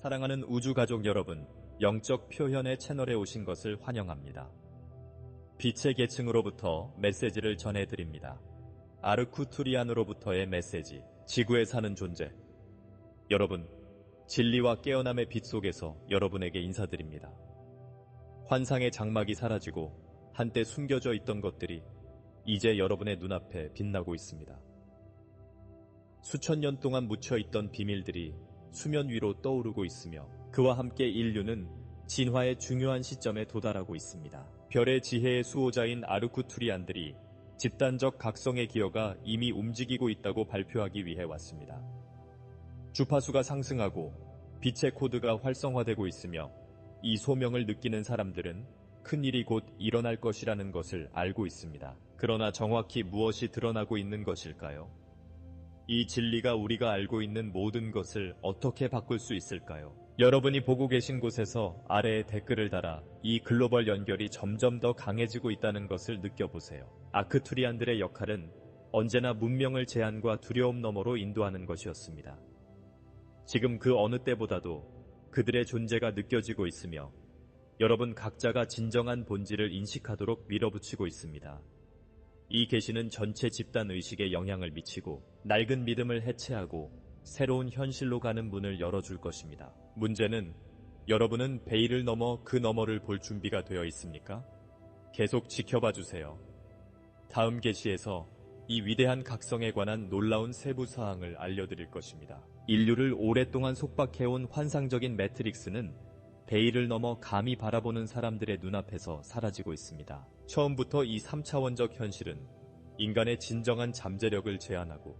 사랑하는 우주가족 여러분, 영적 표현의 채널에 오신 것을 환영합니다. 빛의 계층으로부터 메시지를 전해드립니다. 아르쿠투리안으로부터의 메시지, 지구에 사는 존재. 여러분, 진리와 깨어남의 빛 속에서 여러분에게 인사드립니다. 환상의 장막이 사라지고 한때 숨겨져 있던 것들이 이제 여러분의 눈앞에 빛나고 있습니다. 수천 년 동안 묻혀있던 비밀들이 수면 위로 떠오르고 있으며 그와 함께 인류는 진화의 중요한 시점에 도달하고 있습니다. 별의 지혜의 수호자인 아르쿠투리안들이 집단적 각성의 기여가 이미 움직이고 있다고 발표하기 위해 왔습니다. 주파수가 상승하고 빛의 코드가 활성화되고 있으며 이 소명을 느끼는 사람들은 큰일이 곧 일어날 것이라는 것을 알고 있습니다. 그러나 정확히 무엇이 드러나고 있는 것일까요? 이 진리가 우리가 알고 있는 모든 것을 어떻게 바꿀 수 있을까요? 여러분이 보고 계신 곳에서 아래에 댓글을 달아 이 글로벌 연결이 점점 더 강해지고 있다는 것을 느껴보세요. 아크투리안들의 역할은 언제나 문명을 제한과 두려움 너머로 인도하는 것이었습니다. 지금 그 어느 때보다도 그들의 존재가 느껴지고 있으며 여러분 각자가 진정한 본질을 인식하도록 밀어붙이고 있습니다. 이 계시는 전체 집단 의식에 영향을 미치고 낡은 믿음을 해체하고 새로운 현실로 가는 문을 열어줄 것입니다. 문제는 여러분은 베일을 넘어 그 너머를 볼 준비가 되어 있습니까? 계속 지켜봐 주세요. 다음 계시에서 이 위대한 각성에 관한 놀라운 세부 사항을 알려드릴 것입니다. 인류를 오랫동안 속박해온 환상적인 매트릭스는 베일을 넘어 감히 바라보는 사람들의 눈앞에서 사라지고 있습니다. 처음부터 이 3차원적 현실은 인간의 진정한 잠재력을 제한하고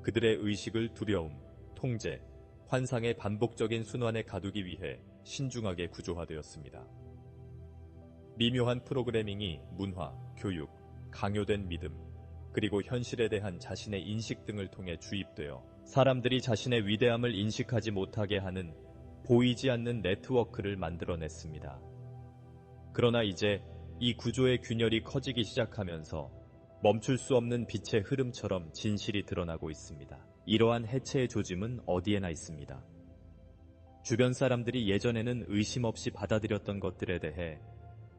그들의 의식을 두려움, 통제, 환상의 반복적인 순환에 가두기 위해 신중하게 구조화되었습니다. 미묘한 프로그래밍이 문화, 교육, 강요된 믿음, 그리고 현실에 대한 자신의 인식 등을 통해 주입되어 사람들이 자신의 위대함을 인식하지 못하게 하는 보이지 않는 네트워크를 만들어냈습니다. 그러나 이제 이 구조의 균열이 커지기 시작하면서 멈출 수 없는 빛의 흐름처럼 진실이 드러나고 있습니다. 이러한 해체의 조짐은 어디에나 있습니다. 주변 사람들이 예전에는 의심 없이 받아들였던 것들에 대해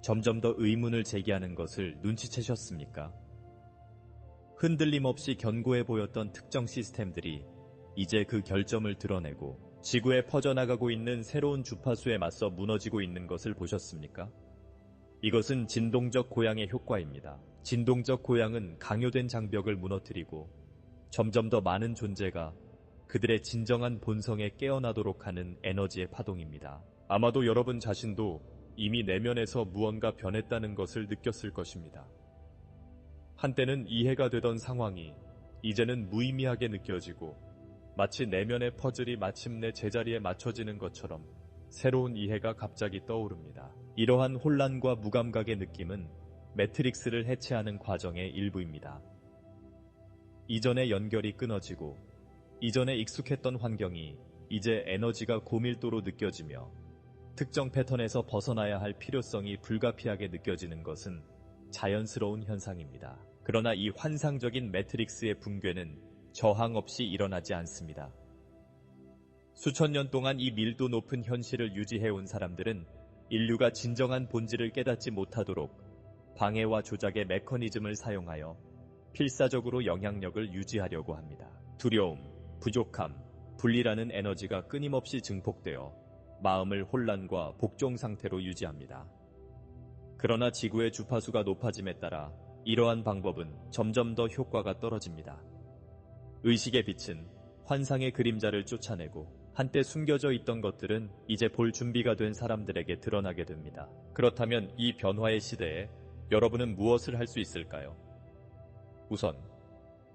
점점 더 의문을 제기하는 것을 눈치채셨습니까? 흔들림 없이 견고해 보였던 특정 시스템들이 이제 그 결점을 드러내고 지구에 퍼져나가고 있는 새로운 주파수에 맞서 무너지고 있는 것을 보셨습니까? 이것은 진동적 고양의 효과입니다. 진동적 고양은 강요된 장벽을 무너뜨리고 점점 더 많은 존재가 그들의 진정한 본성에 깨어나도록 하는 에너지의 파동입니다. 아마도 여러분 자신도 이미 내면에서 무언가 변했다는 것을 느꼈을 것입니다. 한때는 이해가 되던 상황이 이제는 무의미하게 느껴지고 마치 내면의 퍼즐이 마침내 제자리에 맞춰지는 것처럼 새로운 이해가 갑자기 떠오릅니다. 이러한 혼란과 무감각의 느낌은 매트릭스를 해체하는 과정의 일부입니다. 이전의 연결이 끊어지고 이전에 익숙했던 환경이 이제 에너지가 고밀도로 느껴지며 특정 패턴에서 벗어나야 할 필요성이 불가피하게 느껴지는 것은 자연스러운 현상입니다. 그러나 이 환상적인 매트릭스의 붕괴는 저항 없이 일어나지 않습니다. 수천 년 동안 이 밀도 높은 현실을 유지해온 사람들은 인류가 진정한 본질을 깨닫지 못하도록 방해와 조작의 메커니즘을 사용하여 필사적으로 영향력을 유지하려고 합니다. 두려움, 부족함, 분리라는 에너지가 끊임없이 증폭되어 마음을 혼란과 복종 상태로 유지합니다. 그러나 지구의 주파수가 높아짐에 따라 이러한 방법은 점점 더 효과가 떨어집니다. 의식의 빛은 환상의 그림자를 쫓아내고 한때 숨겨져 있던 것들은 이제 볼 준비가 된 사람들에게 드러나게 됩니다. 그렇다면 이 변화의 시대에 여러분은 무엇을 할 수 있을까요? 우선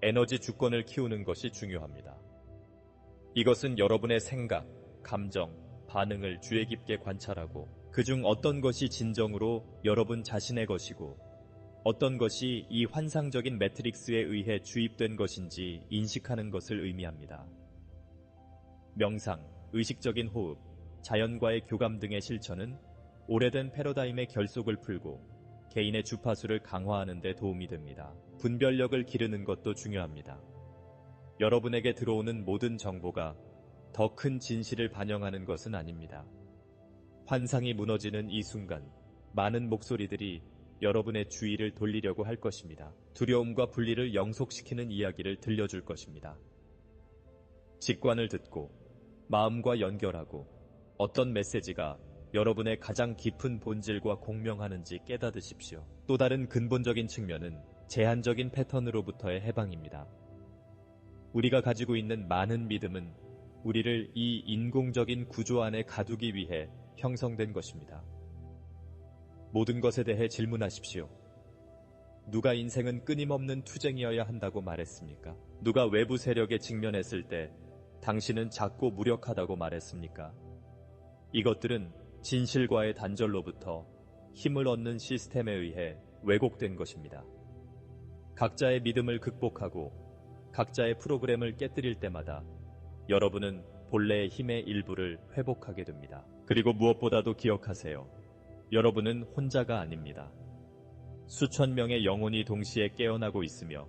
에너지 주권을 키우는 것이 중요합니다. 이것은 여러분의 생각, 감정, 반응을 주의 깊게 관찰하고 그중 어떤 것이 진정으로 여러분 자신의 것이고 어떤 것이 이 환상적인 매트릭스에 의해 주입된 것인지 인식하는 것을 의미합니다. 명상, 의식적인 호흡, 자연과의 교감 등의 실천은 오래된 패러다임의 결속을 풀고 개인의 주파수를 강화하는 데 도움이 됩니다. 분별력을 기르는 것도 중요합니다. 여러분에게 들어오는 모든 정보가 더 큰 진실을 반영하는 것은 아닙니다. 환상이 무너지는 이 순간, 많은 목소리들이 여러분의 주의를 돌리려고 할 것입니다. 두려움과 분리를 영속시키는 이야기를 들려줄 것입니다. 직관을 듣고 마음과 연결하고 어떤 메시지가 여러분의 가장 깊은 본질과 공명하는지 깨닫으십시오. 또 다른 근본적인 측면은 제한적인 패턴으로부터의 해방입니다. 우리가 가지고 있는 많은 믿음은 우리를 이 인공적인 구조 안에 가두기 위해 형성된 것입니다. 모든 것에 대해 질문하십시오. 누가 인생은 끊임없는 투쟁이어야 한다고 말했습니까? 누가 외부 세력에 직면했을 때 당신은 작고 무력하다고 말했습니까? 이것들은 진실과의 단절로부터 힘을 얻는 시스템에 의해 왜곡된 것입니다. 각자의 믿음을 극복하고 각자의 프로그램을 깨뜨릴 때마다 여러분은 본래의 힘의 일부를 회복하게 됩니다. 그리고 무엇보다도 기억하세요. 여러분은 혼자가 아닙니다. 수천 명의 영혼이 동시에 깨어나고 있으며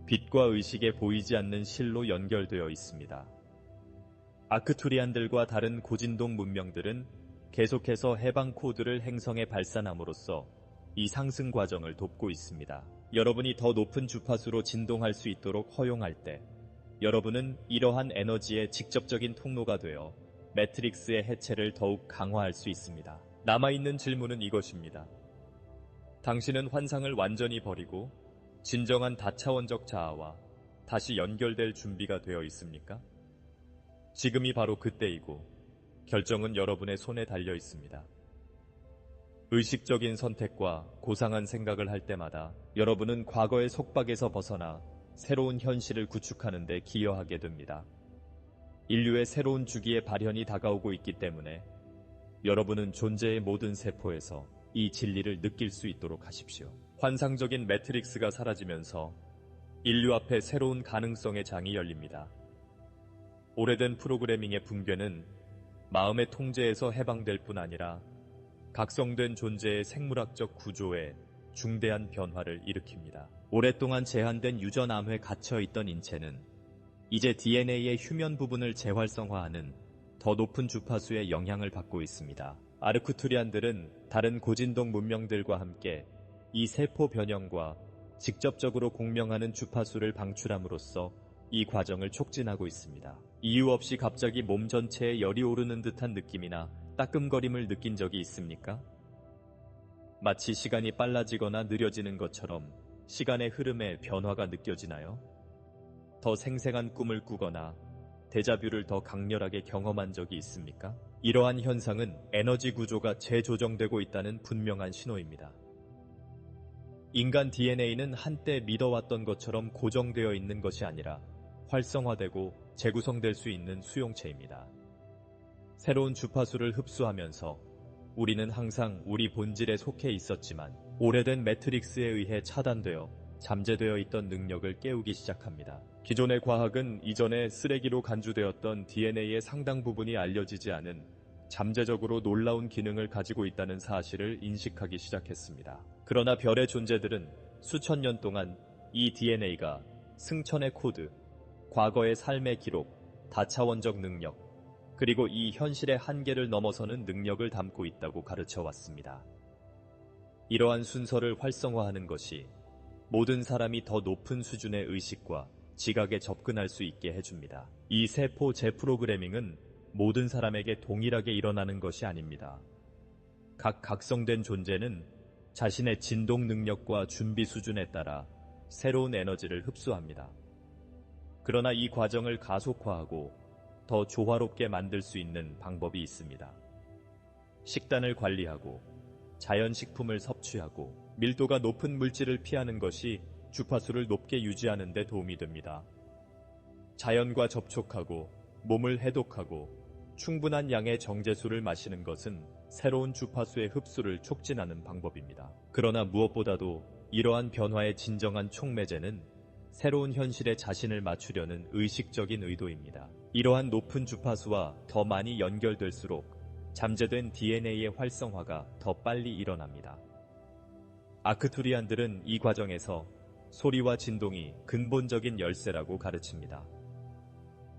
빛과 의식에 보이지 않는 실로 연결되어 있습니다. 아크투리안들과 다른 고진동 문명들은 계속해서 해방 코드를 행성에 발산함으로써 이 상승 과정을 돕고 있습니다. 여러분이 더 높은 주파수로 진동할 수 있도록 허용할 때 여러분은 이러한 에너지의 직접적인 통로가 되어 매트릭스의 해체를 더욱 강화할 수 있습니다. 남아있는 질문은 이것입니다. 당신은 환상을 완전히 버리고 진정한 다차원적 자아와 다시 연결될 준비가 되어 있습니까? 지금이 바로 그때이고 결정은 여러분의 손에 달려 있습니다. 의식적인 선택과 고상한 생각을 할 때마다 여러분은 과거의 속박에서 벗어나 새로운 현실을 구축하는 데 기여하게 됩니다. 인류의 새로운 주기의 발현이 다가오고 있기 때문에 여러분은 존재의 모든 세포에서 이 진리를 느낄 수 있도록 하십시오. 환상적인 매트릭스가 사라지면서 인류 앞에 새로운 가능성의 장이 열립니다. 오래된 프로그래밍의 붕괴는 마음의 통제에서 해방될 뿐 아니라 각성된 존재의 생물학적 구조에 중대한 변화를 일으킵니다. 오랫동안 제한된 유전암에 갇혀있던 인체는 이제 DNA의 휴면 부분을 재활성화하는 더 높은 주파수의 영향을 받고 있습니다. 아르쿠투리안들은 다른 고진동 문명들과 함께 이 세포 변형과 직접적으로 공명하는 주파수를 방출함으로써 이 과정을 촉진하고 있습니다. 이유 없이 갑자기 몸 전체에 열이 오르는 듯한 느낌이나 따끔거림을 느낀 적이 있습니까? 마치 시간이 빨라지거나 느려지는 것처럼 시간의 흐름에 변화가 느껴지나요? 더 생생한 꿈을 꾸거나 데자뷰를 더 강렬하게 경험한 적이 있습니까? 이러한 현상은 에너지 구조가 재조정되고 있다는 분명한 신호입니다. 인간 DNA는 한때 믿어왔던 것처럼 고정되어 있는 것이 아니라 활성화되고 재구성될 수 있는 수용체입니다. 새로운 주파수를 흡수하면서 우리는 항상 우리 본질에 속해 있었지만 오래된 매트릭스에 의해 차단되어 잠재되어 있던 능력을 깨우기 시작합니다. 기존의 과학은 이전에 쓰레기로 간주되었던 DNA의 상당 부분이 알려지지 않은 잠재적으로 놀라운 기능을 가지고 있다는 사실을 인식하기 시작했습니다. 그러나 별의 존재들은 수천 년 동안 이 DNA가 승천의 코드, 과거의 삶의 기록, 다차원적 능력, 그리고 이 현실의 한계를 넘어서는 능력을 담고 있다고 가르쳐 왔습니다. 이러한 순서를 활성화하는 것이 모든 사람이 더 높은 수준의 의식과 지각에 접근할 수 있게 해줍니다. 이 세포 재프로그래밍은 모든 사람에게 동일하게 일어나는 것이 아닙니다. 각 각성된 존재는 자신의 진동 능력과 준비 수준에 따라 새로운 에너지를 흡수합니다. 그러나 이 과정을 가속화하고 더 조화롭게 만들 수 있는 방법이 있습니다. 식단을 관리하고 자연식품을 섭취하고 밀도가 높은 물질을 피하는 것이 주파수를 높게 유지하는 데 도움이 됩니다. 자연과 접촉하고 몸을 해독하고 충분한 양의 정제수를 마시는 것은 새로운 주파수의 흡수를 촉진하는 방법입니다. 그러나 무엇보다도 이러한 변화의 진정한 촉매제는 새로운 현실에 자신을 맞추려는 의식적인 의도입니다. 이러한 높은 주파수와 더 많이 연결될수록 잠재된 DNA의 활성화가 더 빨리 일어납니다. 아크투리안들은 이 과정에서 소리와 진동이 근본적인 열쇠라고 가르칩니다.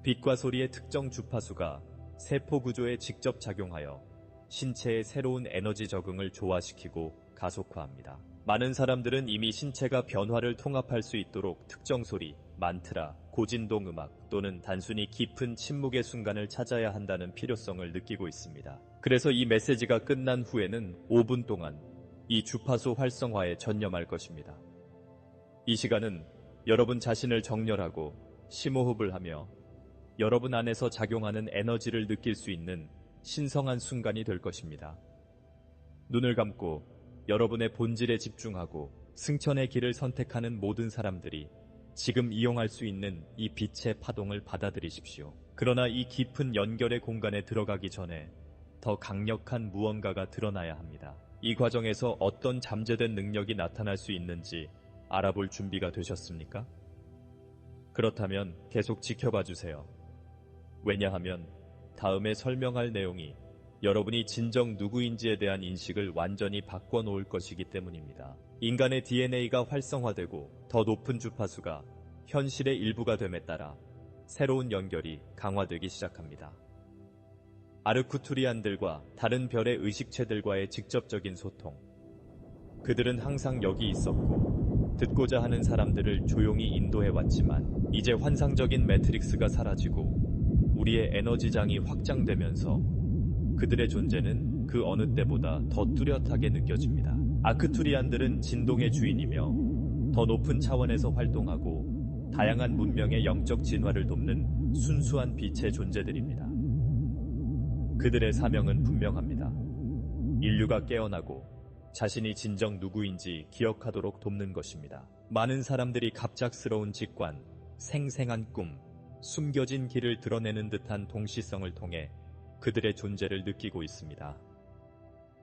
빛과 소리의 특정 주파수가 세포 구조에 직접 작용하여 신체의 새로운 에너지 적응을 조화시키고 가속화합니다. 많은 사람들은 이미 신체가 변화를 통합할 수 있도록 특정 소리, 만트라, 고진동 음악 또는 단순히 깊은 침묵의 순간을 찾아야 한다는 필요성을 느끼고 있습니다. 그래서 이 메시지가 끝난 후에는 5분 동안 이 주파수 활성화에 전념할 것입니다. 이 시간은 여러분 자신을 정렬하고 심호흡을 하며 여러분 안에서 작용하는 에너지를 느낄 수 있는 신성한 순간이 될 것입니다. 눈을 감고 여러분의 본질에 집중하고 승천의 길을 선택하는 모든 사람들이 지금 이용할 수 있는 이 빛의 파동을 받아들이십시오. 그러나 이 깊은 연결의 공간에 들어가기 전에 더 강력한 무언가가 드러나야 합니다. 이 과정에서 어떤 잠재된 능력이 나타날 수 있는지 알아볼 준비가 되셨습니까? 그렇다면 계속 지켜봐 주세요. 왜냐하면 다음에 설명할 내용이 여러분이 진정 누구인지에 대한 인식을 완전히 바꿔놓을 것이기 때문입니다. 인간의 DNA가 활성화되고 더 높은 주파수가 현실의 일부가 됨에 따라 새로운 연결이 강화되기 시작합니다. 아르쿠투리안들과 다른 별의 의식체들과의 직접적인 소통. 그들은 항상 여기 있었고 듣고자 하는 사람들을 조용히 인도해왔지만 이제 환상적인 매트릭스가 사라지고 우리의 에너지장이 확장되면서 그들의 존재는 그 어느 때보다 더 뚜렷하게 느껴집니다. 아크투리안들은 진동의 주인이며 더 높은 차원에서 활동하고 다양한 문명의 영적 진화를 돕는 순수한 빛의 존재들입니다. 그들의 사명은 분명합니다. 인류가 깨어나고 자신이 진정 누구인지 기억하도록 돕는 것입니다. 많은 사람들이 갑작스러운 직관, 생생한 꿈, 숨겨진 길을 드러내는 듯한 동시성을 통해 그들의 존재를 느끼고 있습니다.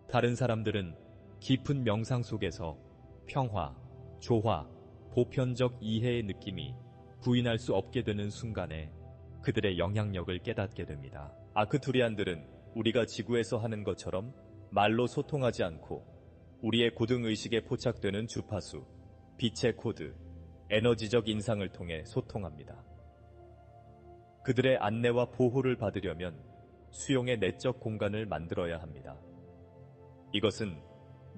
다른 사람들은 깊은 명상 속에서 평화, 조화, 보편적 이해의 느낌이 부인할 수 없게 되는 순간에 그들의 영향력을 깨닫게 됩니다. 아크투리안들은 우리가 지구에서 하는 것처럼 말로 소통하지 않고 우리의 고등의식에 포착되는 주파수, 빛의 코드, 에너지적 인상을 통해 소통합니다. 그들의 안내와 보호를 받으려면 수용의 내적 공간을 만들어야 합니다. 이것은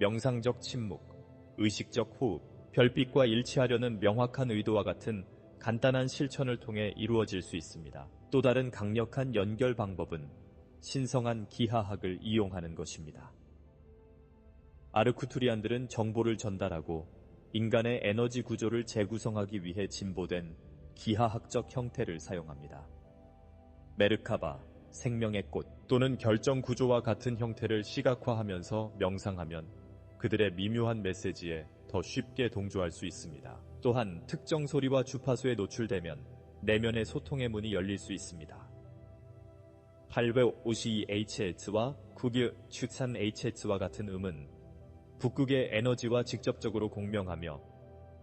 명상적 침묵, 의식적 호흡, 별빛과 일치하려는 명확한 의도와 같은 간단한 실천을 통해 이루어질 수 있습니다. 또 다른 강력한 연결 방법은 신성한 기하학을 이용하는 것입니다. 아르쿠투리안들은 정보를 전달하고 인간의 에너지 구조를 재구성하기 위해 진보된 기하학적 형태를 사용합니다. 메르카바, 생명의 꽃 또는 결정 구조와 같은 형태를 시각화하면서 명상하면 그들의 미묘한 메시지에 더 쉽게 동조할 수 있습니다. 또한 특정 소리와 주파수에 노출되면 내면의 소통의 문이 열릴 수 있습니다. 852Hz와 993Hz와 같은 음은 북극의 에너지와 직접적으로 공명하며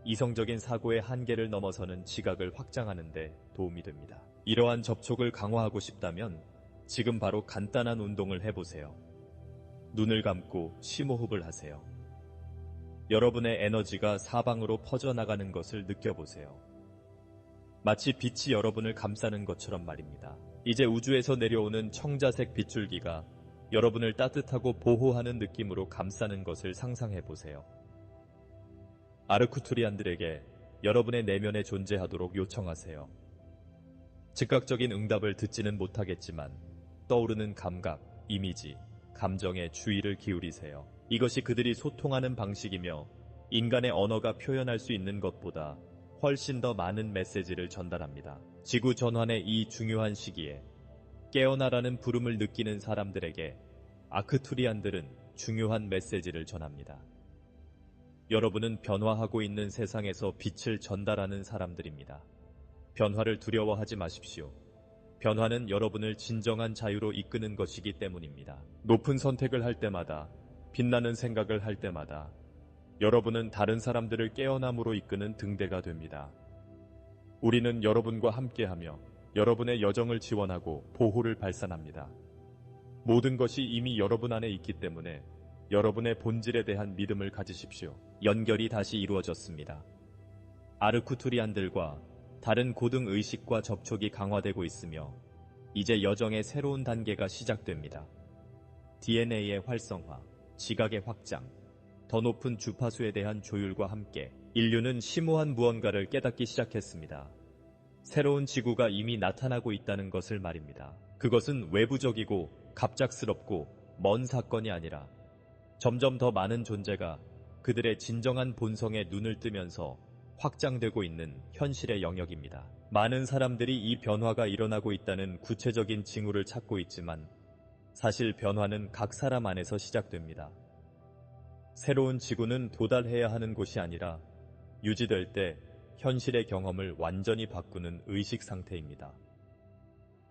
이성적인 사고의 한계를 넘어서는 지각을 확장하는 데 도움이 됩니다. 이러한 접촉을 강화하고 싶다면 지금 바로 간단한 운동을 해보세요. 눈을 감고 심호흡을 하세요. 여러분의 에너지가 사방으로 퍼져나가는 것을 느껴보세요. 마치 빛이 여러분을 감싸는 것처럼 말입니다. 이제 우주에서 내려오는 청자색 빗줄기가 여러분을 따뜻하고 보호하는 느낌으로 감싸는 것을 상상해보세요. 아르쿠투리안들에게 여러분의 내면에 존재하도록 요청하세요. 즉각적인 응답을 듣지는 못하겠지만 떠오르는 감각, 이미지, 감정에 주의를 기울이세요. 이것이 그들이 소통하는 방식이며 인간의 언어가 표현할 수 있는 것보다 훨씬 더 많은 메시지를 전달합니다. 지구 전환의 이 중요한 시기에 깨어나라는 부름을 느끼는 사람들에게 아크투리안들은 중요한 메시지를 전합니다. 여러분은 변화하고 있는 세상에서 빛을 전달하는 사람들입니다. 변화를 두려워하지 마십시오. 변화는 여러분을 진정한 자유로 이끄는 것이기 때문입니다. 높은 선택을 할 때마다, 빛나는 생각을 할 때마다 여러분은 다른 사람들을 깨어남으로 이끄는 등대가 됩니다. 우리는 여러분과 함께하며 여러분의 여정을 지원하고 보호를 발산합니다. 모든 것이 이미 여러분 안에 있기 때문에 여러분의 본질에 대한 믿음을 가지십시오. 연결이 다시 이루어졌습니다. 아르쿠투리안들과 다른 고등 의식과 접촉이 강화되고 있으며 이제 여정의 새로운 단계가 시작됩니다. DNA의 활성화, 지각의 확장, 더 높은 주파수에 대한 조율과 함께 인류는 심오한 무언가를 깨닫기 시작했습니다. 새로운 지구가 이미 나타나고 있다는 것을 말입니다. 그것은 외부적이고 갑작스럽고 먼 사건이 아니라 점점 더 많은 존재가 그들의 진정한 본성에 눈을 뜨면서 확장되고 있는 현실의 영역입니다. 많은 사람들이 이 변화가 일어나고 있다는 구체적인 징후를 찾고 있지만 사실 변화는 각 사람 안에서 시작됩니다. 새로운 지구는 도달해야 하는 곳이 아니라 유지될 때 현실의 경험을 완전히 바꾸는 의식 상태입니다.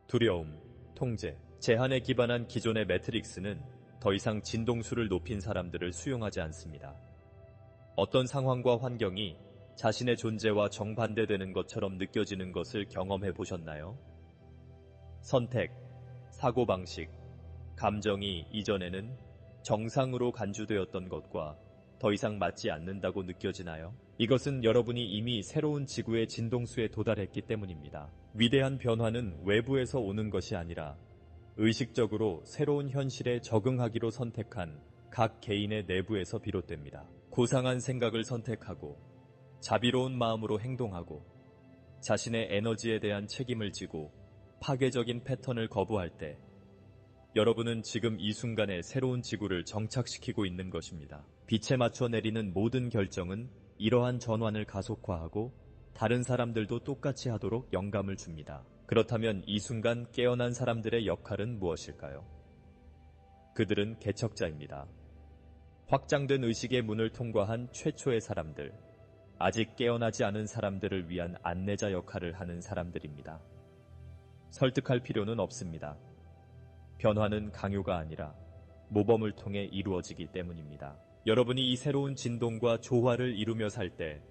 두려움, 통제, 제한에 기반한 기존의 매트릭스는 더 이상 진동수를 높인 사람들을 수용하지 않습니다. 어떤 상황과 환경이 자신의 존재와 정반대되는 것처럼 느껴지는 것을 경험해 보셨나요? 선택, 사고방식, 감정이 이전에는 정상으로 간주되었던 것과 더 이상 맞지 않는다고 느껴지나요? 이것은 여러분이 이미 새로운 지구의 진동수에 도달했기 때문입니다. 위대한 변화는 외부에서 오는 것이 아니라 의식적으로 새로운 현실에 적응하기로 선택한 각 개인의 내부에서 비롯됩니다. 고상한 생각을 선택하고 자비로운 마음으로 행동하고 자신의 에너지에 대한 책임을 지고 파괴적인 패턴을 거부할 때 여러분은 지금 이 순간에 새로운 지구를 정착시키고 있는 것입니다. 빛에 맞춰 내리는 모든 결정은 이러한 전환을 가속화하고 다른 사람들도 똑같이 하도록 영감을 줍니다. 그렇다면 이 순간 깨어난 사람들의 역할은 무엇일까요? 그들은 개척자입니다. 확장된 의식의 문을 통과한 최초의 사람들, 아직 깨어나지 않은 사람들을 위한 안내자 역할을 하는 사람들입니다. 설득할 필요는 없습니다. 변화는 강요가 아니라 모범을 통해 이루어지기 때문입니다. 여러분이 이 새로운 진동과 조화를 이루며 살 때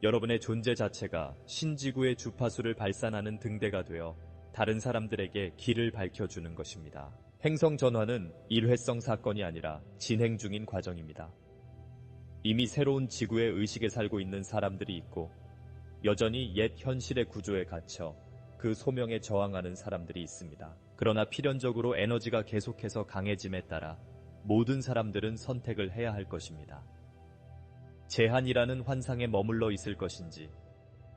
여러분의 존재 자체가 신지구의 주파수를 발산하는 등대가 되어 다른 사람들에게 길을 밝혀주는 것입니다. 행성 전환은 일회성 사건이 아니라 진행 중인 과정입니다. 이미 새로운 지구의 의식에 살고 있는 사람들이 있고 여전히 옛 현실의 구조에 갇혀 그 소명에 저항하는 사람들이 있습니다. 그러나 필연적으로 에너지가 계속해서 강해짐에 따라 모든 사람들은 선택을 해야 할 것입니다. 제한이라는 환상에 머물러 있을 것인지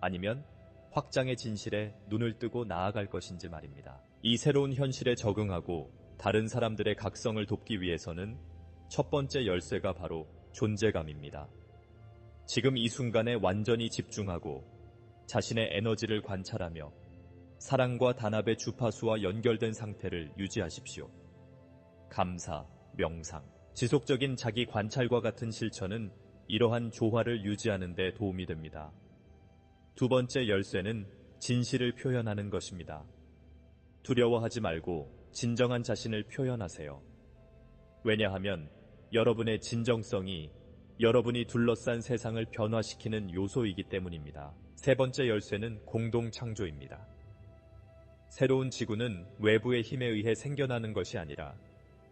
아니면 확장의 진실에 눈을 뜨고 나아갈 것인지 말입니다. 이 새로운 현실에 적응하고 다른 사람들의 각성을 돕기 위해서는 첫 번째 열쇠가 바로 존재감입니다. 지금 이 순간에 완전히 집중하고 자신의 에너지를 관찰하며 사랑과 단합의 주파수와 연결된 상태를 유지하십시오. 감사, 명상, 지속적인 자기 관찰과 같은 실천은 이러한 조화를 유지하는 데 도움이 됩니다. 두 번째 열쇠는 진실을 표현하는 것입니다. 두려워하지 말고 진정한 자신을 표현하세요. 왜냐하면 여러분의 진정성이 여러분이 둘러싼 세상을 변화시키는 요소이기 때문입니다. 세 번째 열쇠는 공동 창조입니다. 새로운 지구는 외부의 힘에 의해 생겨나는 것이 아니라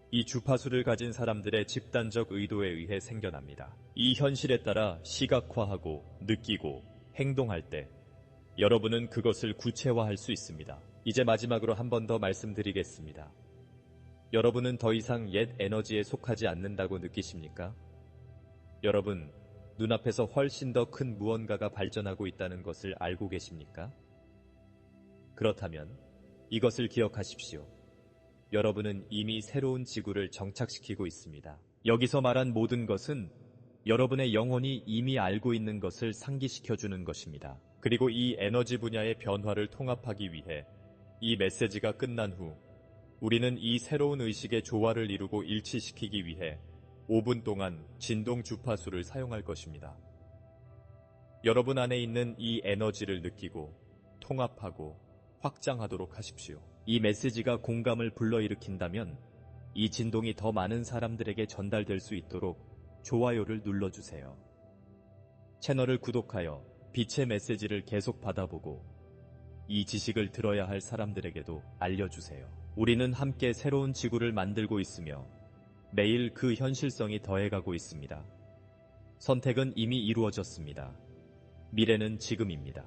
이 주파수를 가진 사람들의 집단적 의도에 의해 생겨납니다. 이 현실에 따라 시각화하고 느끼고 행동할 때 여러분은 그것을 구체화할 수 있습니다. 이제 마지막으로 한 번 더 말씀드리겠습니다. 여러분은 더 이상 옛 에너지에 속하지 않는다고 느끼십니까? 여러분, 눈앞에서 훨씬 더 큰 무언가가 발전하고 있다는 것을 알고 계십니까? 그렇다면 이것을 기억하십시오. 여러분은 이미 새로운 지구를 정착시키고 있습니다. 여기서 말한 모든 것은 여러분의 영혼이 이미 알고 있는 것을 상기시켜주는 것입니다. 그리고 이 에너지 분야의 변화를 통합하기 위해 이 메시지가 끝난 후 우리는 이 새로운 의식의 조화를 이루고 일치시키기 위해 5분 동안 진동 주파수를 사용할 것입니다. 여러분 안에 있는 이 에너지를 느끼고 통합하고 확장하도록 하십시오. 이 메시지가 공감을 불러일으킨다면 이 진동이 더 많은 사람들에게 전달될 수 있도록 좋아요를 눌러주세요. 채널을 구독하여 빛의 메시지를 계속 받아보고 이 지식을 들어야 할 사람들에게도 알려주세요. 우리는 함께 새로운 지구를 만들고 있으며 매일 그 현실성이 더해가고 있습니다. 선택은 이미 이루어졌습니다. 미래는 지금입니다.